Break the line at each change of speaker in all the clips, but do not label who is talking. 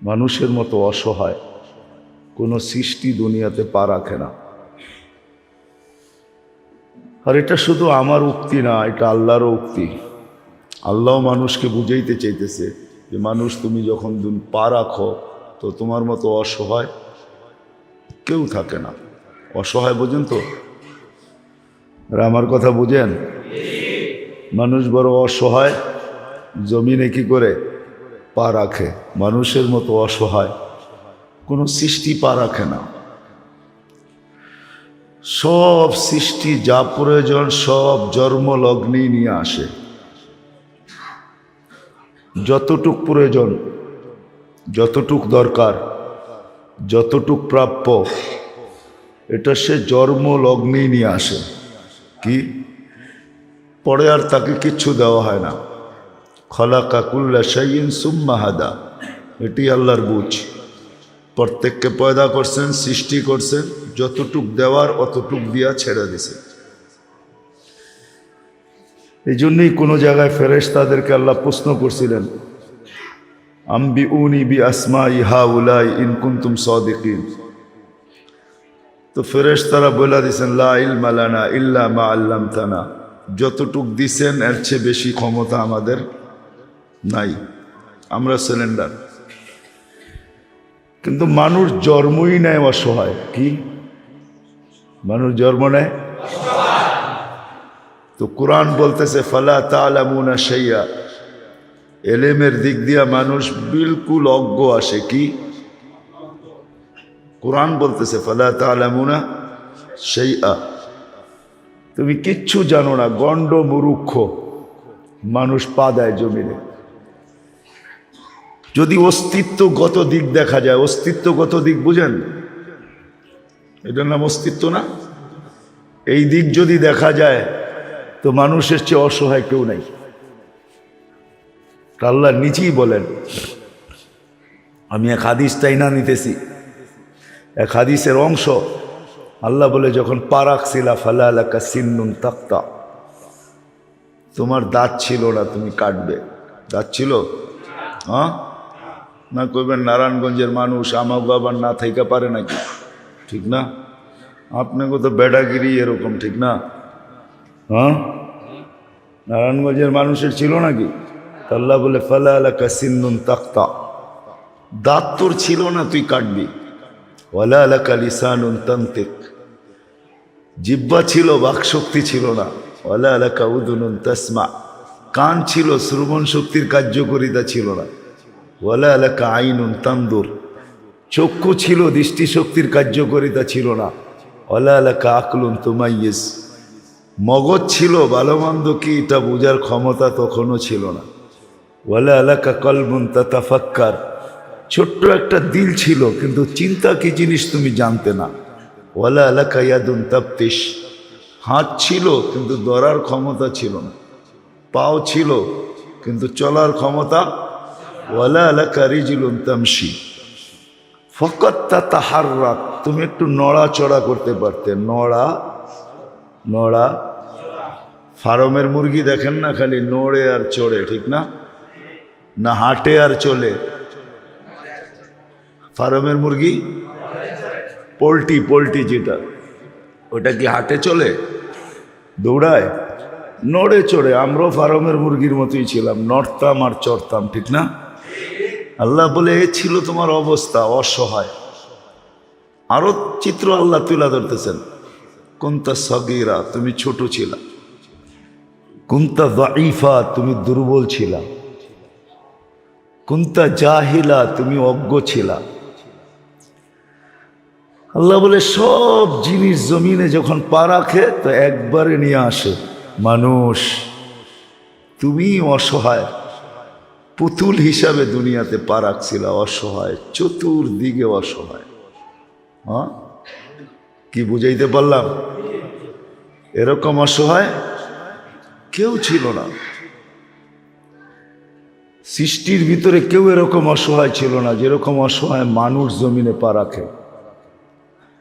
মানুষের মতো অসহায় কোনো সৃষ্টি দুনিয়াতে পা রাখে না। আর এটা শুধু আমার উক্তি না, এটা আল্লাহরও উক্তি। আল্লাহ মানুষকে বুঝাইতে চাইতেছে যে মানুষ, তুমি যখন পা রাখো তো তোমার মতো অসহায় কেউ থাকে না। অসহায় বোঝেন তো? আর আমার কথা বুঝেন? মানুষ বড় অসহায়, জমিনে কি করে পা রাখে। মানুষের মতো অসহায় কোনো সৃষ্টি পা রাখে না। সব সৃষ্টি যা প্রয়োজন সব জন্মলগ্নেই নিয়ে আসে। যতটুক প্রয়োজন, যতটুক দরকার, যতটুক প্রাপ্য, এটা সে জন্মলগ্নেই নিয়ে আসে। কি পরে আর তাকে কিচ্ছু দেওয়া হয় না। খলাকা কুল্লা শাইইন সুম্মা হাদা, এটি আল্লাহর বুঝ। প্রত্যেককে পয়দা করছেন, সৃষ্টি করছেন, যতটুক দেওয়ার অতটুক দিয়া ছেড়ে দিছে। এই জন্যই কোনো জায়গায় ফেরেশতাদেরকে আল্লাহ প্রশ্ন করছিলেন, আম্বিউনি বি আসমাই হাউলাই ইন কুনতুম সাদিকিন। তো ফেরেশতারা বলে দিয়েছেন, লা ইলমা লানা ইল্লা মা আল্লামতানা, যতটুক দিছেন এর চেয়ে বেশি ক্ষমতা আমাদের নাই, আমরা সিলিন্ডার। কিন্তু মানুষ জন্মই নেয় অসহায়। কি মানুষ জন্ম নেয়? তো কোরআন বলতেছে ফালা তা'লামুনা শাইয়া, এলেমের দিক দিয়া মানুষ বিলকুল অজ্ঞ আসে। কি কোরআন বলতেছে ফালা তা'লামুনা শাইয়া, তুমি কিচ্ছু জানো না, গণ্ড মূর্খ মানুষ পা দেয় জমিনে। যদি অস্তিত্বগত দিক দেখা যায়, অস্তিত্বগত দিক বুঝেন? এটার নাম অস্তিত্ব না? এই দিক যদি দেখা যায় তো মানুষের চেয়ে অসহায় কেউ নাই। আল্লাহ নিজেই বলেন, আমি এক হাদিস টাইনা নিতেছি, এক হাদিসের অংশ। আল্লাহ বলে, যখন পা রাখছিলা ফালা লাকা সিন্নুন তাক্তা, তোমার দাঁত ছিল না, তুমি কাটবে। দাঁত ছিল? হ্যাঁ না কইবেন নারায়ণগঞ্জের মানুষ আমার বাবার না থাইকা পারে নাকি? ঠিক না? আপনাকে তো বেড়াগিরি এরকম, ঠিক না? হ্যাঁ নারায়ণগঞ্জের মানুষের ছিল নাকি? আল্লাহ বলে ফালা লাকা সিন্নুন তাক্তা, দাঁত তোর ছিল না, তুই কাটবি। ওয়ালা লাকা লিসানুন তানতিক, জিহ্বা ছিল, বাকশক্তি ছিল না। ওয়ালা লাকা উদুনুন তাসমা, কান ছিল, শ্রবণ শক্তির কার্যকারিতা ছিল না। ওয়ালা লাকা আইনুন তানদুর, চক্ষু ছিল, দৃষ্টিশক্তির কার্যকারিতা ছিল না। ওয়ালা লাকা আকলুন তুমাইয়িজ, মগজ ছিল, ভালো মন্দ কি এটা বোঝার ক্ষমতা তখনও ছিল না। ওয়ালা লাকা কলবুন তাতাফাক্কার, ছোট্ট একটা দিল ছিল কিন্তু চিন্তা কি জিনিস তুমি জানতে না। ওয়ালা লাকা ইয়াদুন তাবতিশ, হাত ছিল কিন্তু ধরার ক্ষমতা ছিল না। পাও ছিল কিন্তু চলার ক্ষমতা। ওয়ালা লাকা রিজলুন তামশি ফাকাত তাতাহাররাক, তুমি একটু নড়াচড়া করতে পারতে। নড়া। ফার্মের মুরগি দেখেন না, খালি নড়ে আর চড়ে, ঠিক না? না হাঁটে আর চলে? ফার্মের মুরগি পোল্ট্রি যেটা, ওটা কি হাঁটে চলে? দৌড়ায়? নড়ে চড়ে। আমরাও ফার্মের মুরগির মতোই ছিলাম, নড়তাম আর চড়তাম, ঠিক না? আল্লাহ বলে, এ ছিল তোমার অবস্থা, অসহায়। আরো চিত্র আল্লাহ তুলে ধরতেছেন, কুনতা সগীরা, তুমি ছোট ছিলা। কুনতা যায়ীফা, তুমি দুর্বল ছিলা। কুনতা জাহিলা, তুমি অজ্ঞ ছিলা। আল্লাহ বলে, সব জিনিস জমিনে যখন পা রাখে তো একবারে নিয়ে আসে মানুষ। তুমি অসহায় পুতুল হিসাবে দুনিয়াতে পা রাখছিলা, অসহায়, চতুর্দিকে অসহায়। হ্যাঁ কি বুঝাইতে পারলাম? এরকম অসহায় কেউ ছিল না সৃষ্টির ভিতরে, কেউ এরকম অসহায় ছিল না যেরকম অসহায় মানুষ জমিনে পা রাখে।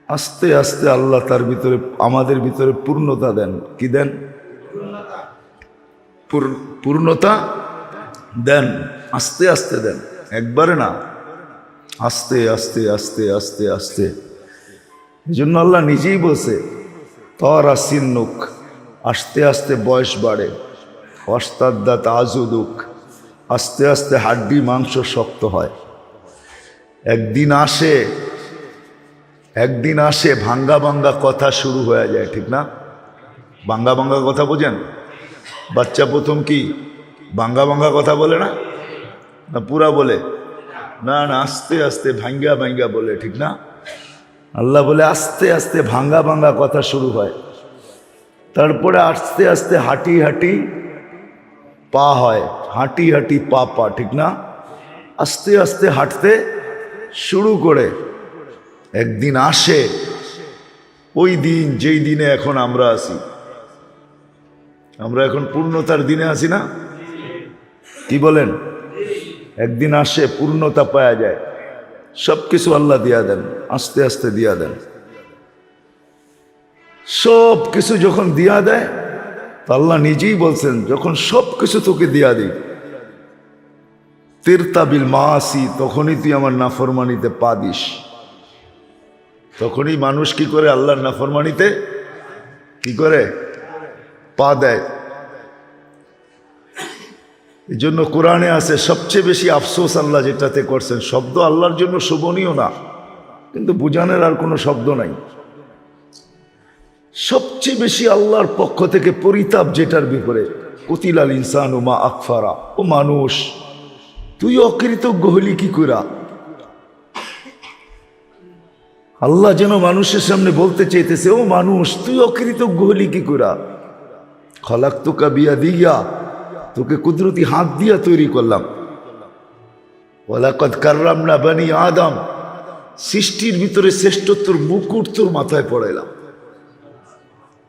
আস্তে আস্তে আল্লাহ তার ভিতরে, আমাদের ভিতরে পূর্ণতা দেন। কি দেন? পূর্ণতা দেন, আস্তে আস্তে দেন, একবারে না। আস্তে আস্তে আস্তে আস্তে আস্তে। এই জন্য আল্লাহ নিজেই বলছে তরা সিন্নুক, আস্তে আস্তে বয়স বাড়ে, অস্তাদ্দা তাজুদুক, আস্তে আস্তে হাড্ডি মাংস শক্ত হয়। একদিন আসে ভাঙ্গা ভাঙ্গা কথা শুরু হয়ে যায়, ঠিক না? ভাঙ্গা ভাঙ্গা কথা বোঝেন? বাচ্চা প্রথম কি ভাঙ্গা ভাঙ্গা কথা বলে না? না পুরা বলে? না না, আস্তে আস্তে ভাঙ্গা ভাঙ্গা বলে, ঠিক না? আল্লাহ বলে আস্তে আস্তে ভাঙ্গা ভাঙ্গা কথা শুরু হয়, তারপরে আস্তে আস্তে হাঁটি হাঁটি পা হয়, হাঁটি হাঁটি পা পা, ঠিক না? আস্তে আস্তে হাঁটতে শুরু করে একদিন আসে, ওই দিন যেই দিনে এখন আমরা আছি। আমরা এখন পূর্ণতার দিনে আছি না? কি বলেন? একদিন আসে পূর্ণতা পাওয়া যায়, সব কিছু আল্লাহ দিয়া দেন, আস্তে আস্তে দিয়া দেন। সব কিছু যখন দিয়া দেয়, তো আল্লাহ নিজেই বলছেন যখন সব কিছু তোকে দিয়া দিই তিরতাবিল মাসি, তখনই তুই আমার নাফরমানিতে পা দিস। তখনই মানুষ কি করে? আল্লাহর নাফরমানিতে কি করে? পা দেয়। এই জন্য কোরআনে আছে সবচেয়ে বেশি আফসোস আল্লাহ যেটাতে করছেন, শব্দ আল্লাহর জন্য শোভনীয় না, কিন্তু বুঝানোর আর কোনো শব্দ নাই। সবচেয়ে বেশি আল্লাহর পক্ষ থেকে পরিতাপ যেটার বিপরে, কুতিলাল ইনসানু মা আকফারা, ও মানুষ তুই অকৃতজ্ঞ হলি কি কইরা? আল্লাহ যেন মানুষের সামনে বলতে চাইতেছে, ও মানুষ তুই অকৃতজ্ঞ হলি কি কইরা? খলাকতুকা বিয়াদিয়া, তোকে কুদরতি হাত দিয়া তৈরি করলাম। ওয়ালাকাদ কাররামনা বানি আদম, সৃষ্টির ভিতরে শ্রেষ্ঠত্বর মুকুট তোর মাথায় পড়াইলাম।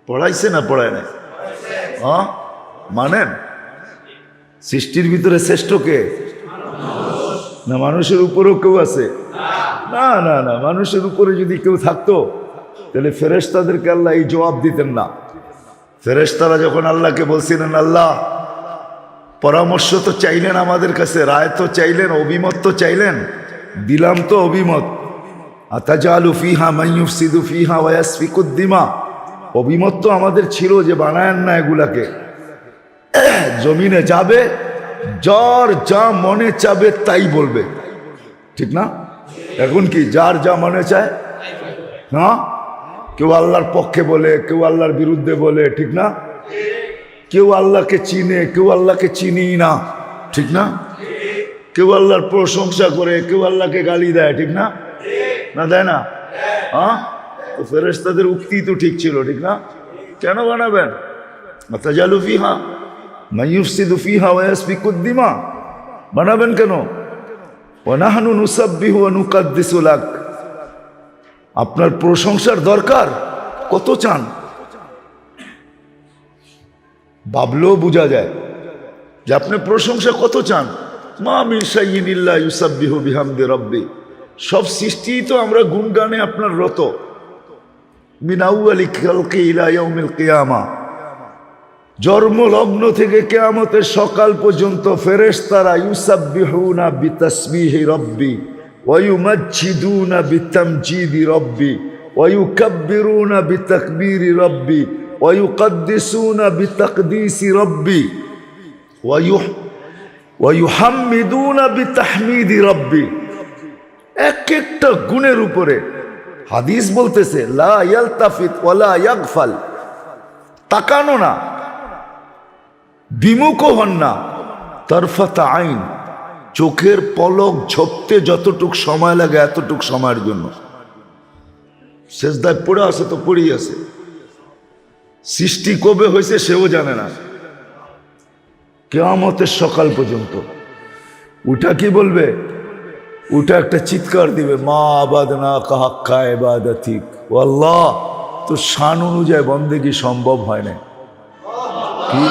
পড়াইছে না পড়ায় না? হ্যাঁ মানেন? সৃষ্টির ভিতরে শ্রেষ্ঠ কে? না মানুষের উপরেও কেউ আছে? না না না, মানুষের উপরে যদি কেউ থাকতো তাহলে ফেরেশতাদেরকে আল্লাহ এই জবাব দিতেন না। ফেরেশতারা যখন আল্লাহকে বলছিলেন, আল্লাহ পরামর্শ তো চাইলেন আমাদের কাছে, রায় তো চাইলেন, অভিমত তো চাইলেন, দিলাম তো অভিমত। আতাজালু ফিহা মান ইউফসিদু ফিহা ওয়া ইয়াসফিকুদ দিমা, অভিমত তো আমাদের ছিল যে বানায়েন না এগুলাকে। জমিনে যাবে, যার যা মনে চাবে তাই বলবে, ঠিক না? এখন কি যার যা মনে চায়? হ্যাঁ, কেউ আল্লাহর পক্ষে বলে, কেউ আল্লাহর বিরুদ্ধে বলে, ঠিক না? কেউ আল্লাহকে চিনে, কেউ আল্লাহকে চিনি না, ঠিক না? কেউ আল্লাহর প্রশংসা করে, কেউ আল্লাহকে গালি দেয়, ঠিক না? না দেয় না? হ্যাঁ, তো ফেরেশতাদের উক্তি তো ঠিক ছিল, ঠিক না? কেন বানাবেন? আতাজালু ফিহা মান ইউফসিদু ফিহা ওয়া ইয়াসফিকুদ দিমা, বানাবেন কেন? ওয়া নাহনু নুসাব্বিহু ওয়া নুকাদ্দিসু লাক, আপনার প্রশংসার দরকার কত চান? ভাবলেও বোঝা যায় যে আপনি প্রশংসা কত চান। মা মিন শাইইন ইল্লা ইউসাব্বিহু বিহামদি রাব্বি, সব সৃষ্টি তো আমরা গুণগানে আপনার রত। মিন আউয়ালি খালকি ইলা ইয়াউমিল কিয়ামা, জন্মলগ্ন থেকে কিয়ামতের সকাল পর্যন্ত ফেরেশতারা ইউসাব্বিহুনা বিতাসবিহি রাব্বি ওয়া ইউমাজ্জিদুনা বিতামজিদি রাব্বি ওয়া ইউকাব্বিরুনা বিতাকবীরি রাব্বি ওয়া ইউকাদ্দিসুনা বিতাকদিসি রাব্বি ওয়া ইউহাম্মিদুনা বিতাহমিদি রাব্বি। এক একটা গুণের উপরে হাদিস বলতেছে লা ইয়ালতাফিত ওয়ালা ইয়াগফাল, তাকানো না, বিমুখও হন না, তরফাত আইন, চোখের পলক ঝপতে যতটুক সময় লাগে এতটুক সময়ের জন্য। সেজদায় পড়ে আছে তো পড়েই আছে, সৃষ্টি কবে হয়েছে সেও জানে না, কিয়ামতের সকাল পর্যন্ত। ওটা কি বলবে? ওটা একটা চিৎকার দিবে, মা আবাদনা কাহাক্কা ইবাদাতিক, ও আল্লাহ তোর শান অনুযায়ী বন্দেগী সম্ভব হয় না। কি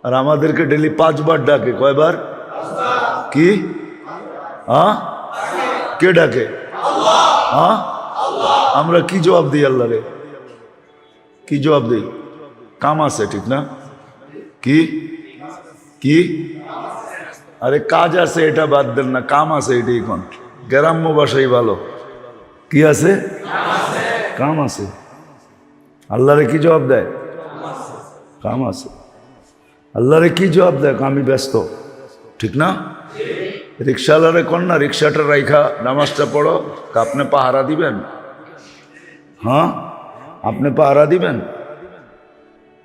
আর আমাদেরকে ডেলি 5 বার ডাকে, কয়বার? কি কে ডাকে? আমরা কি জবাব দিই আল্লাহ রে? কি জবাব দিই? কাম আছে, ঠিক না? কি কি আরে কাজ আছে এটা বাদ দেন না, কাম আছে এটাই কোন, গ্রাম্য ভাষাই ভালো। কি আছে? কাম আছে। আল্লাহরে কি জবাব দেয়? কাম আছে। আল্লাহরে কি জবাব দেয়? আমি ব্যস্ত, ঠিক না? রিক্সাওয়ালারে কোন না রিক্সাটা রাইখা নামাজটা পড়ো, আপনি পাহারা দিবেন? হ্যাঁ, আপনি পাহারা দিবেন?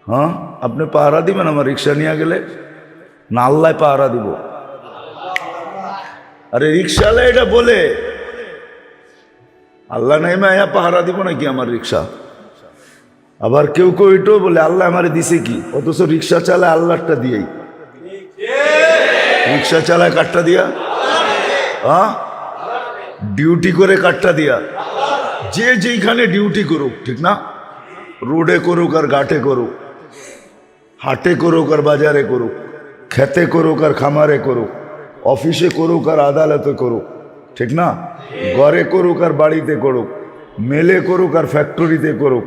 হ্যাঁ, আপনি পাহারা দিবেন আমার রিক্সা নিয়ে গেলে? না আল্লাহ পাহারা দিব? আরে রিক্সাওয়ালা এটা বলে, আল্লাহ নাই মায়া পাহারা দিব নাকি আমার রিক্সা? আবার কেউ কেউ এটাও বলে আল্লাহ আমারে দিছে কি, অথচ রিক্সা চালায় আল্লাহটা দিয়েই। রিক্সা চালায় কাঠটা দিয়া, হ্যাঁ, ডিউটি করে কাঠটা দিয়া। যে যেইখানে ডিউটি করুক, ঠিক না? রোডে করুক আর ঘাটে করুক, হাটে করুক আর বাজারে করুক, খেতে করুক আর খামারে করুক, অফিসে করুক আর আদালতে করুক, ঠিক না? ঘরে করুক আর বাড়িতে করুক, মেলে করুক আর ফ্যাক্টরিতে করুক,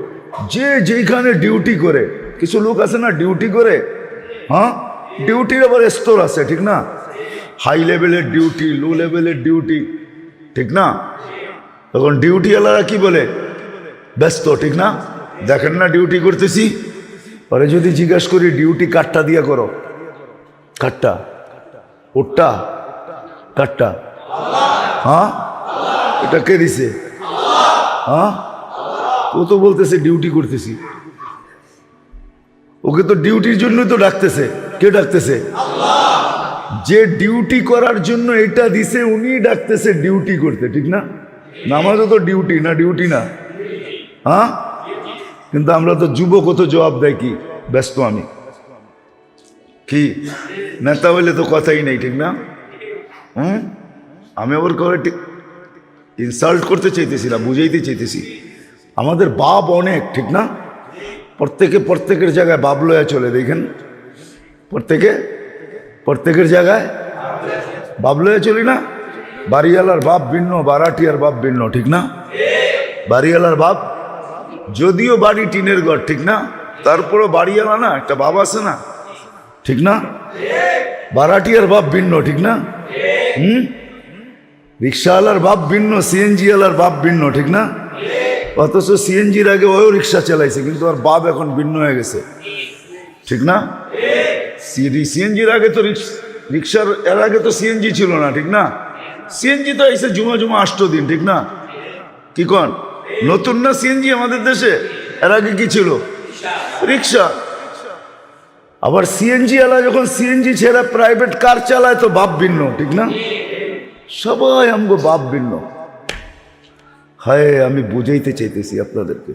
যে যেইখানে ডিউটি করে। কিছু লোক আছে না ডিউটি করে, হ্যাঁ, ডিউটির আবার স্তর আছে, ঠিক না? হাই লেভেলের ডিউটি, লো লেভেলের ডিউটি, ঠিক না? তখন ডিউটিওয়ালারা কি বলে? ব্যস্ত, ঠিক না? দেখেন না ডিউটি করতেছি। পরে যদি জিজ্ঞাসা করি ডিউটি কাঠটা দিয়া করো, কাঠটা ওটা কাঠটা, হ্যাঁ, এটা কে দিছে? হ্যাঁ, ও তো বলতেছে ডিউটি করতেছি। ওকে তো ডিউটির জন্য তো ডাকতেছে। কে ডাকতেছে? যে ডিউটি করার জন্য এটা দিছে উনি ডাকতেছে ডিউটি করতে, ঠিক না? নামাজও তো ডিউটি না? ডিউটি না? হ্যাঁ, কিন্তু আমরা তো যুবক, তো জবাব দেয় কি ব্যস্ত আমি। কি নেতা হইলে তো কথাই নেই, ঠিক না? আমি আবার করে ইনসাল্ট করতে চাইতেছি না, বুঝাইতে চাইতেছি। আমাদের বাপ অনেক, ঠিক না? প্রত্যেকের জায়গায় বাপ লয়া চলে, দেখেন প্রত্যেকের জায়গায় বাপ লয়া চলি না? বাড়িওয়ালার বাপ ভিন্ন, বারাটিয়ার বাপ ভিন্ন, ঠিক না? বাড়িওয়ালার বাপ, যদিও বাড়ি টিনের ঘর, ঠিক না? তারপরও বাড়িওয়ালা না, একটা বাপ আছে না, ঠিক না? বারাটিয়ার বাপ ভিন্ন, ঠিক না? রিক্সাওয়ালার বাপ ভিন্ন, সিএনজি ওয়ালার বাপ ভিন্ন, ঠিক না? অথচ সিএনজির আগে ওও রিক্সা চালাইছে, কিন্তু ওর বাপ এখন ভিন্ন হয়ে গেছে, ঠিক না? সিএনজির আগে তো রিক্সার, এর আগে তো সিএনজি ছিল না, ঠিক না? সিএনজি তো এসে জুমা 8 দিন, ঠিক না? কি কন, নতুন না সিএনজি আমাদের দেশে? এর আগে কি ছিল? রিক্সা। আবার সিএনজি ওয়ালা যখন সিএনজি ছেড়ে প্রাইভেট কার চালায় তো বাপ ভিন্ন, ঠিক না? সবাই আমগো বাপ ভিন্ন। হায়, আমি বুঝাইতে চাইতেছি আপনাদেরকে।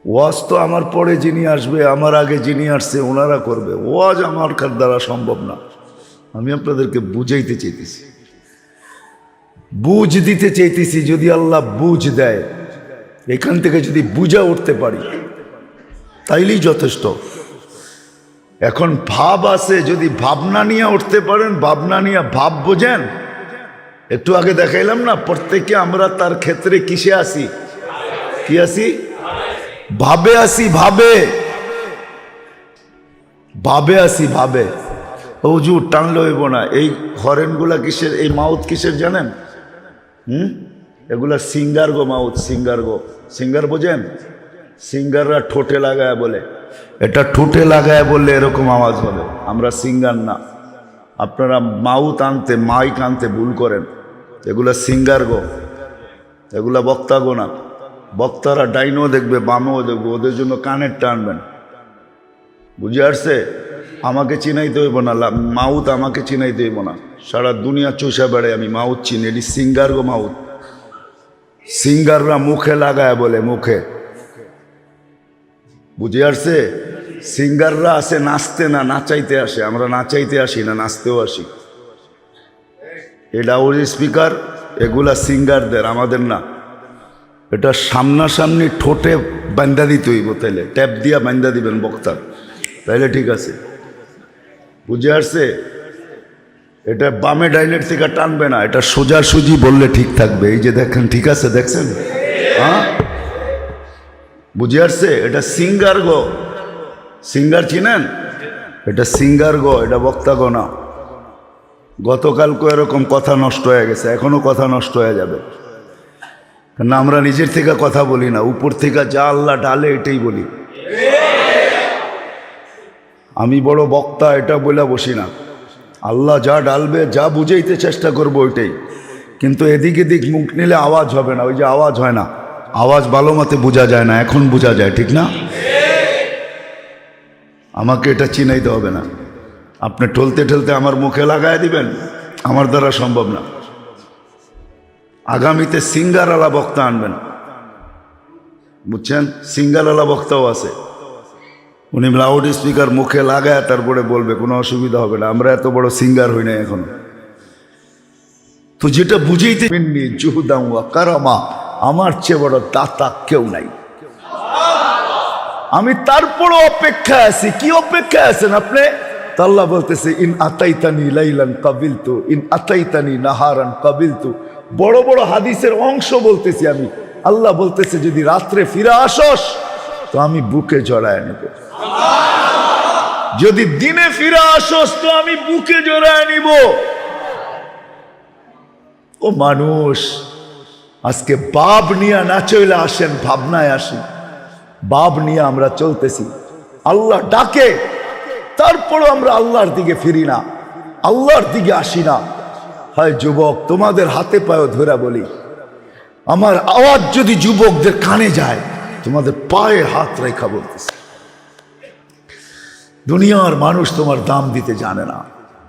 ওয়াজ তো আমার পরে যিনি আসবে, আমার আগে যিনি আসছে ওনারা করবে। ওয়াজ আমার দ্বারা সম্ভব না। আমি আপনাদেরকে বুঝাইতে চাইতেছি, বুঝ দিতে চাইতেছি। যদি আল্লাহ বুঝ দেয়, এখান থেকে যদি বুঝা উঠতে পারি তাইলেই যথেষ্ট। এখন ভাব আছে, যদি ভাবনা নিয়ে উঠতে পারেন, ভাবনা নিয়ে ভাব বোঝেন। একটু আগে দেখাইলাম না, প্রত্যেকে আমরা তার ক্ষেত্রে কিসে আসি? কি আসি? ভাবে আসি, ভাবে আসি, ভাবে। হুজুর টানলে হইব না। এই হরেনগুলা কিসের? এই মাউথ কিসের জানেন? এগুলা সিঙ্গার গো, মাউথ সিঙ্গার গো। সিঙ্গার বোঝেন? সিঙ্গাররা ঠোঁটে লাগায় বলে, এটা ঠোঁটে লাগায় বললে এরকম আওয়াজ হবে। আমরা সিঙ্গার না। আপনারা মাউথ আনতে, মাইক আনতে ভুল করেন। এগুলা সিঙ্গার গো, এগুলা বক্তা গো না। বক্তারা ডাইনও দেখবে, বামেও দেখবে, ওদের জন্য কানের টানবেন। বুঝে আসছে? আমাকে চিনাইতে হইব না, মাউথ আমাকে চিনাইতে হইব না। সারা দুনিয়া চষা বেড়ে আমি মাউথ চিনি। এটি সিঙ্গার গো মাউথ। সিঙ্গাররা মুখে লাগায় বলে, মুখে। বুঝে আসছে? সিঙ্গাররা আসে নাচতে, না নাচাইতে আসে। আমরা নাচাইতে আসি না, নাচতেও আসি। এটা ওর স্পিকার, এগুলা সিঙ্গারদের, আমাদের না। এটা সামনাসামনি ঠোঁটে বান্ধা দিতে হইব, তাইলে ট্যাপ দিয়া বান্ধা দিবেন বক্তার, তাইলে ঠিক আছে। বুঝে আসছে? এটা বামে ডাইনের থেকে টানবে না, এটা সোজাসুজি বললে ঠিক থাকবে। এই যে দেখেন, ঠিক আছে, দেখছেন? হ্যাঁ, বুঝে আসছে? এটা সিঙ্গার গো। সিঙ্গার চিনেন? এটা সিঙ্গার গো, এটা বক্তা গো না। গতকালকে এরকম কথা নষ্ট হয়ে গেছে, এখনো কথা নষ্ট হয়ে যাবে। কারণ আমরা নিজের থেকে কথা বলি না, উপর থেকে যা আল্লাহ ডালে এটাই বলি। আমি বড় বক্তা এটা বলে বসি না, আল্লাহ যা ডালবে, যা বুঝাইতে চেষ্টা করবো ওইটাই। কিন্তু এদিক এদিক মুখ নিলে আওয়াজ হবে না, ওই যে আওয়াজ হয় না, আওয়াজ ভালো মতে বোঝা যায় না, এখন বোঝা যায়, ঠিক না? আমাকে এটা চিনাইতে হবে না, আপনি ঠলতে ঠলতে আমার মুখে লাগায় দিবেন, আমার দ্বারা সম্ভব না। আগামীতে সিঙ্গারওয়ালা বক্তা আনবেন, বুঝছেন? সিঙ্গারওয়ালা বক্তাও আছে, উনি লাউড স্পিকার মুখে লাগায় তারপরে বলবে, কোনো অসুবিধা হবে না। আমরা এত বড় সিঙ্গার হই না এখন। তো যেটা বুঝেইতে জুহুদাম ওয়া কারামা, আমার চেয়ে বড় দাতা কেউ নাই। আমি তারপরও অপেক্ষায় আছি। কি অপেক্ষায় আছেন আপনি? তো আল্লাহ বলতেছে, ইন আতাইতানি লাইলান কাবিলতু, ইন আতাইতানি নাহারান কাবিলতু। বড় বড় হাদিসের অংশ বলতেছি আমি। আল্লাহ বলতেছে, যদি রাত্রে ফিরে আসস তো আমি বুকে জড়ায় নেব, যদি দিনে ফিরে আসস তো আমি বুকে জড়ায় নিব। ও মানুষ, আজকে বাপ নিয়ে না চলে আসেন, ভাবনায় আসেন। বাপ নিয়ে আমরা চলতেছি, আল্লাহ ডাকে, তারপরও আমরা আল্লাহর দিকে ফিরি না, আল্লাহর দিকে আসি না। হয় যুবক, তোমাদের হাতে পায়ে ধরে বলি, আমার আওয়াজ যদি যুবকদের কানে যায়, তোমাদের পায়ে হাত রেখা বলতেছে, দুনিয়ার মানুষ তোমার দাম দিতে জানে না।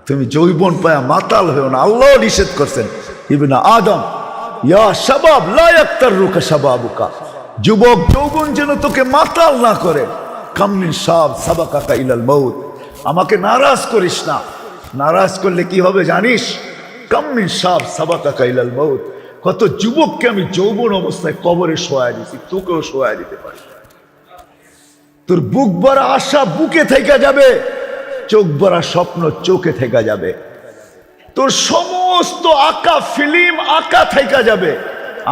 তুমি যৌবন পায়া মাতাল হয়েও না, আল্লাহ নিষেধ করছেন, ইবনে আদম ইয়া শাবাব লা ইয়াক্তারুকা শাবাবুকা, যুবক যৌবন যেন তোকে মাতাল না করে। কামিন শাব সাবাকাকা ইলাল মউত, আমাকে নারাজ করিস না। নারাজ করলে কি হবে জানিস? কামিন শাব সাবাকাকা ইলাল মউত, কত যুবককে আমি যৌবন অবস্থায় কবরে শোয়া দিছি, তোকেও শোয়া দিতে পারি। তোর বুক ভরা আশা বুকে থেকে যাবে, চোখ ভরা স্বপ্ন চোখে থেকে যাবে, তোর সমস্ত আঁকা ফিল্ম আঁকা থেকে যাবে।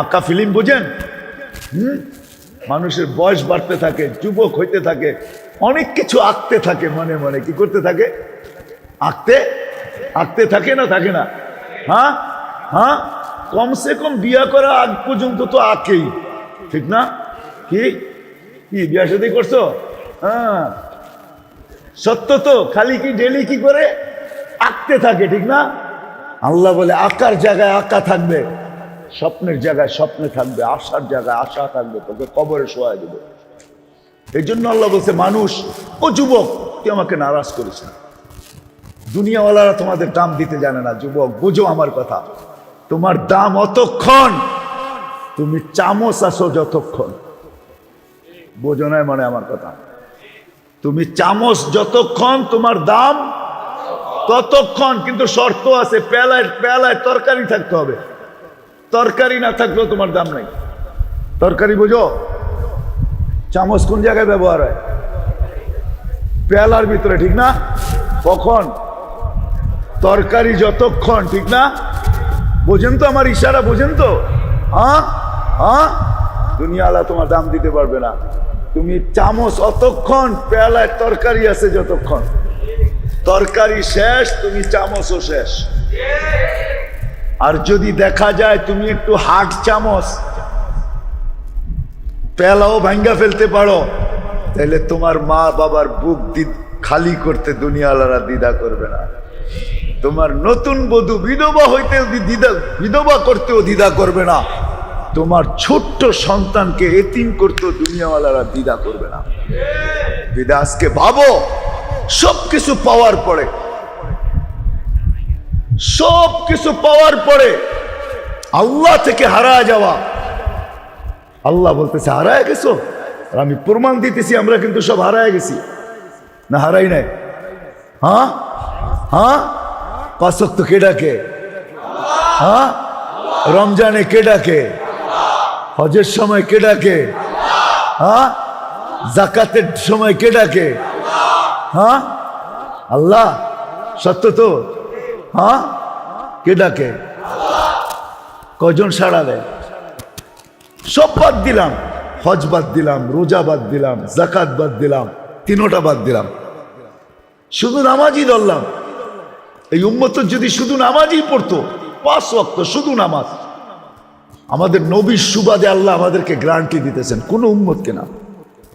আঁকা ফিল্ম বুঝেন? মানুষের বয়স বাড়তে থাকে, যুবক হইতে থাকে, অনেক কিছু আঁকতে থাকে, মনে মনে কি করতে থাকে? আঁকতে আঁকতে থাকে না, থাকে না? হ্যাঁ হ্যাঁ, কমসে কম বিয়া করা আগ পর্যন্ত তো আঁকেই, ঠিক না? কি কি বিয়া শাদী করছো? হ্যাঁ, সত্য তো। খালি কি ডেলি কি করে আঁকতে থাকে, ঠিক না? আল্লাহ বলে, আঁকার জায়গায় আঁকা থাকবে, স্বপ্নের জায়গায় স্বপ্নে থাকবে, আশার জায়গায় আশা থাকবে, তোকে কবরে শোয়া দেবে। এই জন্য আল্লাহ বলছে, মানুষ, ও যুবক, তুই আমাকে নারাজ করিস না। দুনিয়াওয়ালারা তোমাদের দাম দিতে জানে না। যুবক, বুঝো আমার কথা, তোমার দাম অতক্ষণ তুমি চামচ আসো, যতক্ষণ বোঝো না মানে আমার কথা। তুমি চামচ যতক্ষণ তোমার দাম ততক্ষণ, কিন্তু শর্ত আছে, পেলায় পেলায় তরকারি থাকতে হবে, তরকারি না থাকলেও তোমার দাম নাই। তরকারি বুঝো? চামচ কোন জায়গায় ব্যবহার হয়? পেলার ভিতরে, ঠিক না? কখন? তরকারি যতক্ষণ, ঠিক না? বোঝেন তো আমার ইশারা? বোঝেন তো? হ্যাঁ হ্যাঁ, দুনিয়াওয়ালা তোমার দাম দিতে পারবে না। তুমি চামচ অতক্ষণ, পেলায় তরকারি আছে যতক্ষণ, তরকারি শেষ, তুমি চামচও শেষ। আর যদি দেখা যায় তুমি একটু হাট চামচ, পেলাও ভাঙ্গা ফেলতে পারো, তাহলে তোমার মা বাবার বুক খালি করতে দুনিয়াওয়ালারা দ্বিধা করবে না। তোমার নতুন বধূ বিধবা হইতে বিধবা করতেও দ্বিধা করবে না। তোমার ছোট্ট সন্তানকে এতিম করতেও দুনিয়াওয়ালারা দ্বিধা করবে না। দ্বিধা আজকে ভাবো, সবকিছু পাওয়ার পরে, সবকিছু পাওয়ার পরে আল্লাহ থেকে হারায় যাওয়া। আল্লাহ বলতেছে, হারায় গেছো? আর আমি প্রমাণ দিতেছি, আমরা কিন্তু সব হারায় গেছি। না হারাই নাই? হ্যাঁ হ্যাঁ, পাঁচ ওয়াক্ত কে ডাকে? হ্যাঁ, রমজানে কে ডাকে? হজের সময় কে ডাকে? হ্যাঁ, জাকাতের সময় কে ডাকে? হ্যাঁ, আল্লাহ। সত্য তো? হ্যাঁ, কে ডাকে? কজন সাড়া দেয়? সব বাদ দিলাম, হজ বাদ দিলাম, রোজা বাদ দিলাম, জাকাত বাদ দিলাম, তিনোটা বাদ দিলাম, শুধু নামাজই ধরলাম। এই উম্মত যদি শুধু নামাজই পড়তো, 5 ওয়াক্ত শুধু নামাজ, আমাদের নবীর সুবাদে আল্লাহ আমাদেরকে গ্যারান্টি দিতেছেন, কোনো উম্মতকে না।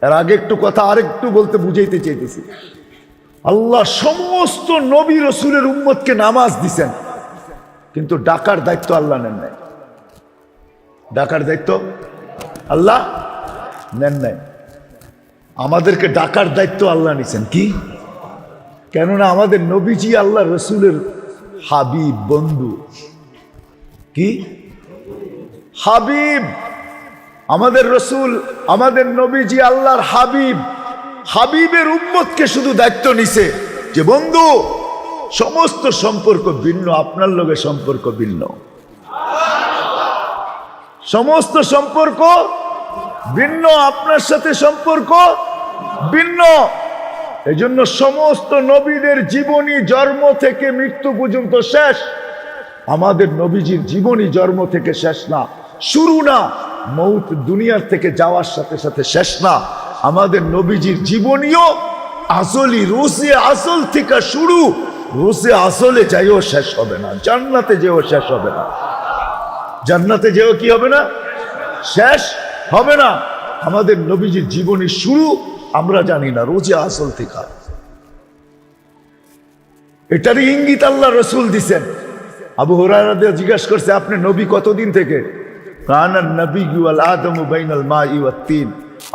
এর আগে একটু কথা আরেকটু বলতে বুঝাইতে চাইতেছি। আল্লাহ সমস্ত নবী রসুলের উম্মতকে নামাজ দিছেন, কিন্তু ডাকার দায়িত্ব আল্লাহ নেন নাই। ডাকার দায়িত্ব আল্লাহ নেন নাই। আমাদেরকে ডাকার দায়িত্ব আল্লাহ নিছেন। কি? কেননা আমাদের নবীজি আল্লাহ রসুলের হাবিব, বন্ধু। কি হাবিব? আমাদের রসুল, আমাদের নবীজি আল্লাহর হাবিব। হাবিবের উম্মতকে শুধু দায়িত্ব নিছে যে বন্ধু, সমস্ত সম্পর্ক ভিন্ন, আপনার লগে সম্পর্ক ভিন্ন, সমস্ত সম্পর্ক ভিন্ন, আপনার সাথে সম্পর্ক ভিন্ন। এজন্য সমস্ত নবীদের জীবনী জন্ম থেকে মৃত্যু পর্যন্ত শেষ। আমাদের নবীজির জীবনী জন্ম থেকে শেষ না, শুরু না, মৌত দুনিয়ার থেকে যাওয়ার সাথে সাথে শেষ না। আমাদের নবীজির জীবনীও আসলি রোসে আসল থেকে শুরু, রোসে আসলে যাইও শেষ হবে না, জান্নাতে যেও শেষ হবে না, জান্নাতে যেও কি হবে না, শেষ হবে না। আমাদের নবীজির জীবনীর শুরু আমরা জানি না, রোজে আসল থেকে। এটারই ইঙ্গিত আল্লাহ রসুল দিছেন। আবু হুরায়রা জিজ্ঞাসা করছে, আপনি নবী কতদিন থেকে? কানান নবিয়্যু ওয়াল আদমু বাইনাল মাই ওয়াত তিন।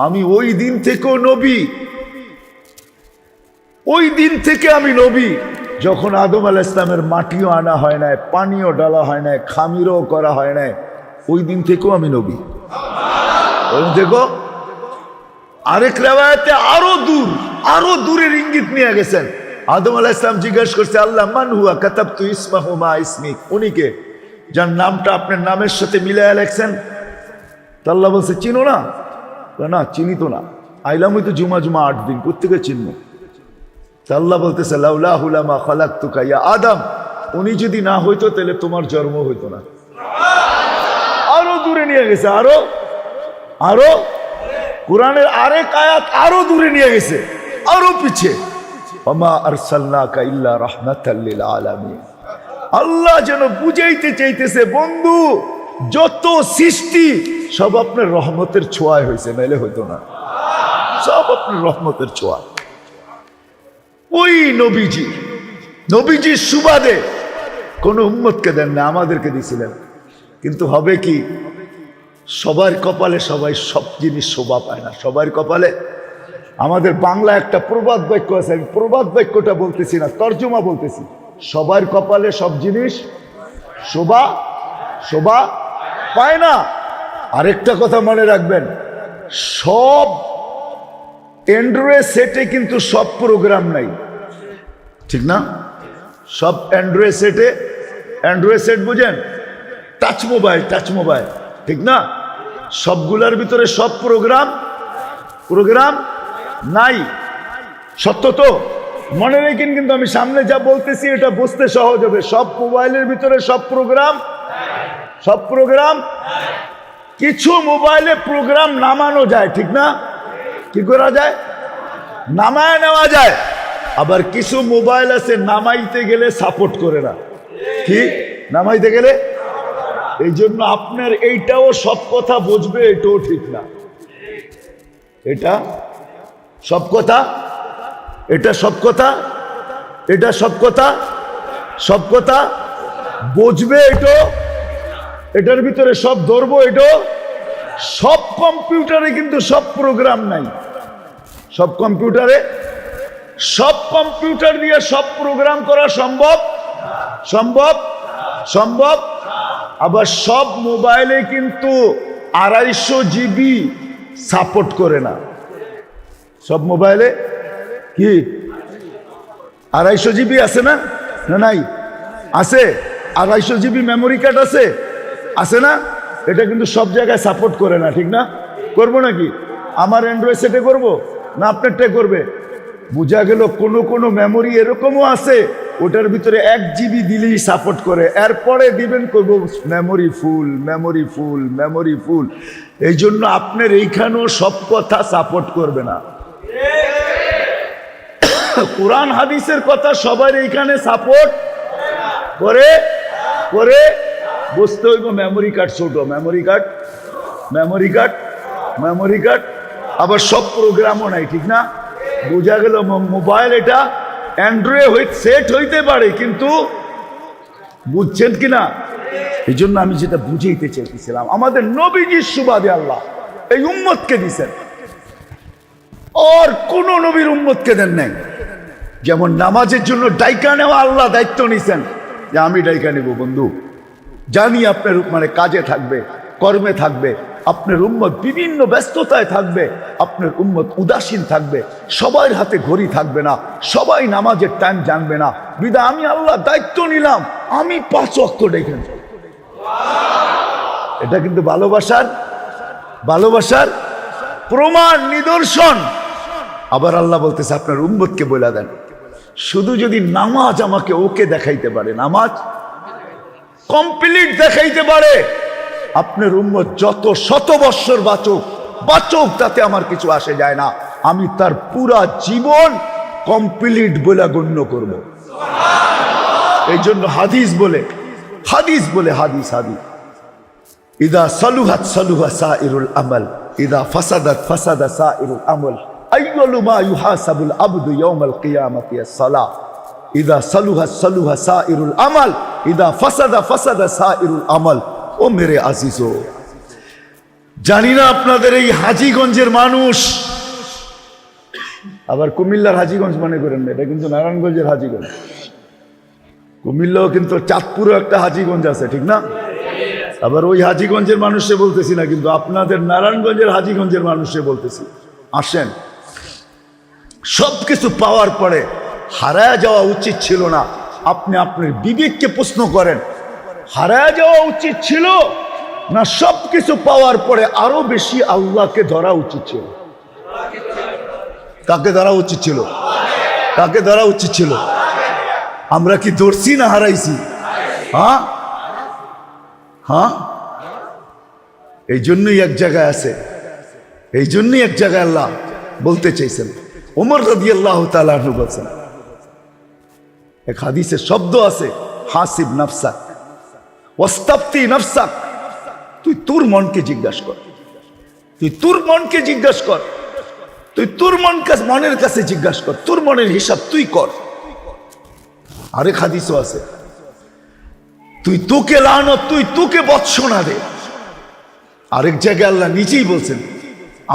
আমি ওই দিন থেকেও নবী, ওই দিন থেকে আমি নবী যখন আদম আলাইহিস সালামের মাটিও আনা হয় নাই, পানিও ডালা হয় নাই, খামিরও করা হয় নাই, ওই দিন থেকেও আমি নবী। দেখো আরেক রিওয়ায়াতে আরো দূরের ইঙ্গিত নিয়ে গেছেন। আদম আলাইহিস সালাম জিজ্ঞাসা করছে, আল্লাহ মান হুয়া কাতাবতু ইসমাহু মা ইসমিক, উনি কে যার নামটা আপনার নামের সাথে মিলাইয়া লেখছেন? তো আল্লাহ বলছে, চিনো না? না চিনি তো না, আইলামই তো জুমা 8 দিন, কোত্থেকে চিনবো? তা আল্লাহ বলতেছে, লাউলাহু লামা খালাকতুকা ইয়া আদম, উনি যদি না হইতো তাহলে তোমার জন্ম হইতো না। আরো দূরে নিয়ে গেছে, আরো কোরআনের আরেক আয়াত আরো দূরে নিয়ে গেছে, আরো পিছে। ওমা আরসালনাকা ইল্লা রাহমাতাল লিল আলামিন। আল্লাহ যেন বুঝাইতে চাইতেছে, বন্ধু যত সৃষ্টি সব আপনার রহমতের ছোঁয়ায় হয়েছে, নাইলে হইতো না, সব আপনার রহমতের ছোঁয়া। ওই নবীজির সুবাদে কোন উম্মতকে দেন না, আমাদেরকে দিয়েছিলেন। কিন্তু হবে কি, সবার কপালে সবাই সব জিনিস শোভা পায় না, সবার কপালে। আমাদের বাংলা একটা প্রবাদ বাক্য আছে, আমি প্রবাদ বাক্যটা বলতেছি না, তর্জমা বলতেছি। সবার কপালে সব জিনিস শোভা পায় না। আরেকটা কথা মনে রাখবেন, সব অ্যান্ড্রয়েড সেটে কিন্তু সব প্রোগ্রাম নাই, ঠিক না? সব অ্যান্ড্রয়েড সেট বুঝেন, টাচ মোবাইল, ঠিক না? সবগুলোর ভিতরে সব প্রোগ্রাম নাই। সত্য তো? মনে রেখেন, কিন্তু আমি সামনে যা বলতেছি এটা বুঝতে সহজ হবে। সব মোবাইলের ভিতরে সব প্রোগ্রাম, কিছু মোবাইলে প্রোগ্রাম নামানো যায়, ঠিক না? কি করা যায়? নামায় নেওয়া যায়। আবার কিছু মোবাইল আছে নামাইতে গেলে সাপোর্ট করে না। কি নামাইতে গেলে? এই জন্য আপনার এইটাও সব কথা বুঝবে, এটাও ঠিক না। এটা সব কথা বুঝবে, এটার ভিতরে সব ধরবো, এটা সব কম্পিউটারে কিন্তু সব প্রোগ্রাম নাই। সব কম্পিউটার দিয়ে সব প্রোগ্রাম করা সম্ভব। আবার সব মোবাইলে কিন্তু 250 GB সাপোর্ট করে না। সব মোবাইলে কি 250 GB আছে না? নাই? আছে 250 GB মেমোরি কার্ড আছে না? এটা কিন্তু সব জায়গায় সাপোর্ট করে না, ঠিক না? করবো নাকি? আমার অ্যান্ড্রয়েড সেটে করবো না আপনারটা করবে? বোঝা গেল কোনো মেমোরি এরকমও আছে ওটার ভিতরে 1 GB দিলেই সাপোর্ট করে, এরপরে দিবেন করব মেমোরি ফুল। এই জন্য আপনার এইখানেও সব কথা সাপোর্ট করবে না। কোরআন হাদিসের কথা সবার এইখানে সাপোর্ট পরে পরে বুঝতে হইব মেমোরি কার্ড ছোট, memory card memory card memory card আবার সব প্রোগ্রামও নাই, ঠিক না? বোঝা গেল মোবাইল এটা অ্যান্ড্রয়েড সেট হইতে পারে, কিন্তু বুঝছেন কিনা? এই জন্য আমি যেটা বুঝাইতে চাইতেছিলাম, আমাদের নবীজির সুবাদে আল্লাহ এই উম্মতকে দিছেন, আর কোন নবীর উম্মতকে দেন নাই। যেমন নামাজের জন্য ডাইকা নেওয়া আল্লাহ দায়িত্ব নিছেন, যে আমি ডাইকা নেব বন্ধু, জানি আপনার মানে কাজে থাকবে, কর্মে থাকবে, আপনার উম্মত বিভিন্ন ব্যস্ততায় থাকবে, আপনার উম্মত উদাসীন থাকবে, সবার হাতে ঘড়ি থাকবে না, সবাই নামাজের টাইম জানবে না, বিধায় আমি আল্লাহ দায়িত্ব নিলাম, আমি 5 ওয়াক্ত ডেকেন। এটা কিন্তু ভালোবাসার ভালোবাসার প্রমাণ, নিদর্শন। আবার আল্লাহ বলতেছে আপনার উম্মতকে বলে দেন, শুধু যদি নামাজ আমাকে ওকে দেখাইতে পারে, নামাজ কমপ্লিট দেখাইতে পারে, আপনার উম্মত যত শত বৎসর বাঁচুক বাঁচুক তাতে আমার কিছু আসে যায় না, আমি তার পুরা জীবন কমপ্লিট বলে গণ্য করব। এই জন্য হাদিস বলে হাদিস হাদিস ইদা সালুহাত সালুহা সাইরুল আমাল, ইদা ফাসাদাত ফাসাদা সাইরুল আমল, আইয়ালু মা ইউহাসাবুল আবদু ইয়াউমাল কিয়ামাতি আস-সালাহ, ইদা সালুহাত সালুহা সাইরুল আমাল, ইদা ফাসাদা ফাসাদা সাইরুল আমাল। ও মেরে আজিজো, জানি না আপনাদের এই হাজীগঞ্জের মানুষ, আবার কুমিল্লার হাজীগঞ্জ মনে করেন না, এটা কিন্তু নারায়ণগঞ্জের হাজীগঞ্জ। কুমিল্লাও কিন্তু চাঁদপুরও একটা হাজীগঞ্জ আছে, ঠিক না? আবার ওই হাজীগঞ্জের মানুষে বলতেছি না, কিন্তু আপনাদের নারায়ণগঞ্জের হাজীগঞ্জের মানুষে বলতেছি। আসেন, সবকিছু পাওয়ার পরে হারায় যাওয়া উচিত ছিল না। আপনি আপনার বিবেককে প্রশ্ন করেন, হারায় যাওয়া উচিত ছিল না সবকিছু পাওয়ার পরে আরো বেশি আল্লাহকে ধরা উচিত ছিল? কাকে ধরা উচিত ছিল? কাকে ধরা উচিত ছিল? আমরা কি ধরছি না হারাইছি? হ্যাঁ হ্যাঁ, এই জন্যই এক জায়গায় আছে, এই জন্যই এক জায়গায় আল্লাহ বলতে চাইছেন। ওমর রাদিয়াল্লাহু তাআলা আনহু বলেন, এক হাদিসে শব্দ আছে, হাসিব নাফসাক ওয়াস্তাফতি নাফসাক, তুই তোর মনকে জিজ্ঞাসা কর, তুই তোর মনকে জিজ্ঞাসা কর, তুই তোর মনের কাছে জিজ্ঞাসা কর, তোর মনের হিসাব তুই কর। আরেক হাদিসও আছে, তুই তোকে লানত, তুই তোকে বৎসনা দে। আরেক জায়গায় আল্লাহ নিজেই বলছেন,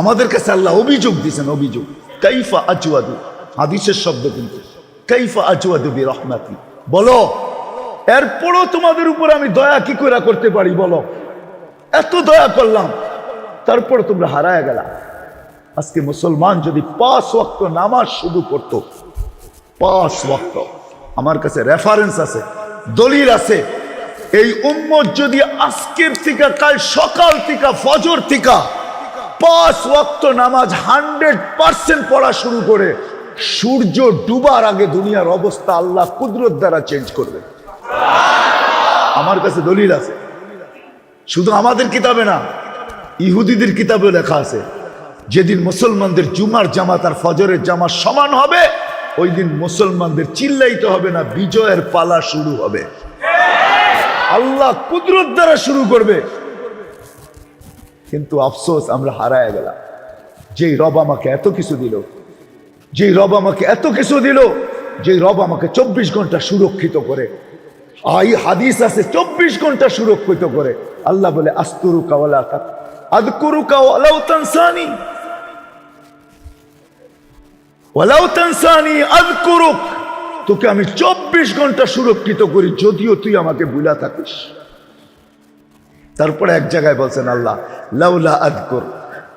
আমাদের কাছে আল্লাহ অভিযোগ দিয়েছেন, অভিযোগ, কাইফা আজওয়াদু, হাদিসের শব্দ কিন্তু, কাইফা আজওয়াদু বিরহমাতি, বলো এরপরও তোমাদের উপর আমি দয়া কি করে করতে পারি, বলো এত দয়া করলাম তারপর তোমরা হারায় গেলা। আজকে মুসলমান যদি 5 ওয়াক্ত নামাজ শুধু করতো, 5 ওয়াক্ত, আমার কাছে রেফারেন্স আছে, দলিল আছে, এই উম্মত যদি আজকের থেকে কাল সকাল থেকে ফজর থেকে 5 ওয়াক্ত নামাজ 100% পড়া শুরু করে, সূর্য ডুবার আগে দুনিয়ার অবস্থা আল্লাহ কুদরত দ্বারা চেঞ্জ করবে। আমার কাছে দলিল আছে, শুধু আমাদের কিতাবে না, ইহুদিদের কিতাবে লেখা আছে, যেদিন মুসলমানদের জুমার জামাত আর ফজরের জামাত সমান হবে, ওই দিন মুসলমানদের চিল্লাইতে হবে না, বিজয়ের পালা শুরু হবে, আল্লাহ কুদরত দ্বারা শুরু করবে। কিন্তু আফসোস, আমরা হারায় গেলাম। যেই রব আমাকে এত কিছু দিল, যেই রব আমাকে এত কিছু দিল, যেই রব আমাকে 24 ঘন্টা সুরক্ষিত করে, এই হাদিস আছে 24 ঘন্টা সুরক্ষিত করে, আল্লাহ বলে আস্তুরুকা ওয়ালা আযকুরুকা ওয়ালাউ তানসানি, ওয়ালাউ তানসানি আযকুরুক, তোকে আমি 24 ঘন্টা সুরক্ষিত করি যদিও তুই আমাকে ভুলা থাকিস। তারপরে এক জায়গায় বলছেন আল্লাহ, লাউলা আযকুর,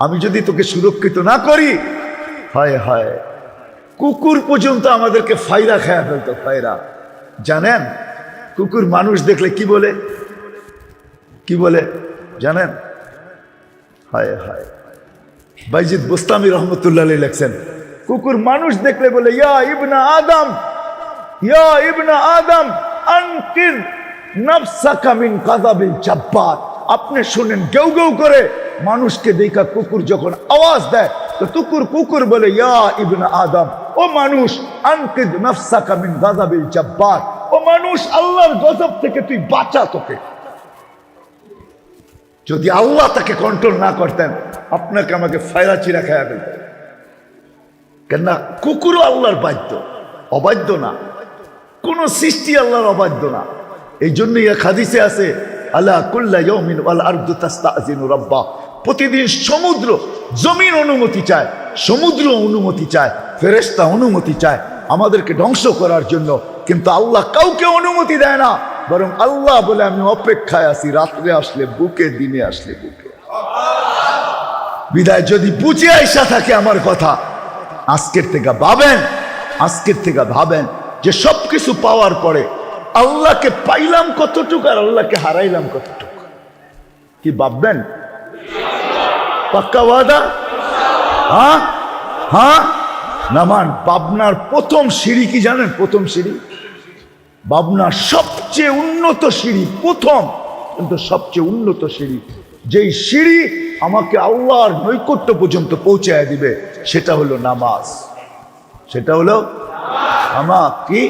আমি যদি তোকে সুরক্ষিত না করি, হায় হায়, কুকুর পর্যন্ত আমাদেরকে ফায়রা খায়া ফেলতো, ফায়রা। জানেন কুকুর মানুষ দেখলে কি বলে, কি বলে জানেন? হায় হায়, বাইজিদ বুস্তামি রহমতুল্লাহ আলাইহি লেখছেন, কুকুর মানুষ দেখলে বলে, ইয়া ইবনা আদম, ইয়া ইবনা আদম আনকির নাফসাকা মিন গাযাবিল জাব্বার। আপনি শুনেন, গেউ গেউ করে মানুষকে দেখা কুকুর যখন আওয়াজ দেয়, তো কুকুর বলে, ইয়া ইবনা আদম, ও মানুষ, আনকিদ নাফসাকা মিন গাযাবিল জাব্বার, ও ও মানুষ, আল্লাহর গজব থেকে তুই বাঁচা। তোকে যদি আল্লাহ তাকে কন্ট্রোল না করতেন, আপনাকে আমাকে ফায়রা চিরা খায়া ফেলতেন। কেননা কুকুরও আল্লাহর বাধ্য, অবাধ্য না। কোন সৃষ্টি আল্লাহর অবাধ্য না। এই জন্যই এক হাদিসে আছে, আলা কুল্লা ইয়াউমিন ওয়াল আরদু তাস্তাযিনু রাব্বা। প্রতিদিন সমুদ্র, জমিন অনুমতি চায়, সমুদ্র অনুমতি চায়, ফেরেশতা অনুমতি চায় আমাদেরকে ধ্বংস করার জন্য, কিন্তু আল্লাহ কাউকে অনুমতি দেয় না। বরং আল্লাহ বলে, আমি অপেক্ষায় আছি, রাত্রে আসলে বুকে, দিনে আসলে বুকে। বিদায় যদি বুঝে আইসা থাকে আমার কথা, আজকের থেকে ভাবেন, আজকের থেকে ভাবেন যে সবকিছু পাওয়ার পরে আল্লাহকে পাইলাম কতটুকু আর আল্লাহকে হারাইলাম কতটুকু। কি ভাববেন? পাক্কা ওয়াদা? হ্যাঁ হ্যাঁ। নামান পাবনার প্রথম সিঁড়ি কি জানেন? প্রথম সিঁড়ি পাবনার সবচেয়ে উন্নত সিঁড়ি, প্রথম কিন্তু সবচেয়ে উন্নত সিঁড়ি, যেই সিঁড়ি আমাকে আল্লাহর নৈকট্য পর্যন্ত পৌঁছায় দিবে, সেটা হলো নামাজ। সেটা হলো নামাজ। কি?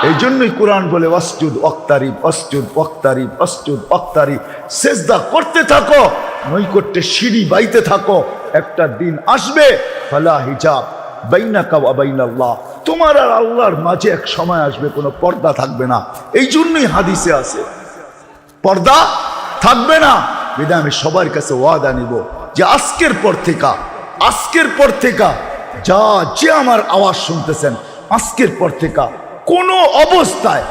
এই জন্যই কোরআন বলে, ওয়াসজুদ ওয়াক্তারিব, ওয়াসজুদ ওয়াক্তারিব, ওয়াসজুদ ওয়াক্তারিব। সিজদা করতে থাকো, নৈকট্যের সিঁড়ি বাইতে থাকো। একটা দিন আসবে, ফালা হিজাব বাইনাকা ওয়া বাইনাল্লাহ, তোমার আর আল্লাহর মাঝে এক সময় আসবে, কোনো পর্দা থাকবে না। এই জন্যই হাদিসে আছে পর্দা থাকবে না। বিধায় আমি সবার কাছে ওয়াদা নিব যে আজকের পর থেকে যা যে আমার আওয়াজ শুনতেছেন, আজকের পর থেকে কোনো অবস্থায়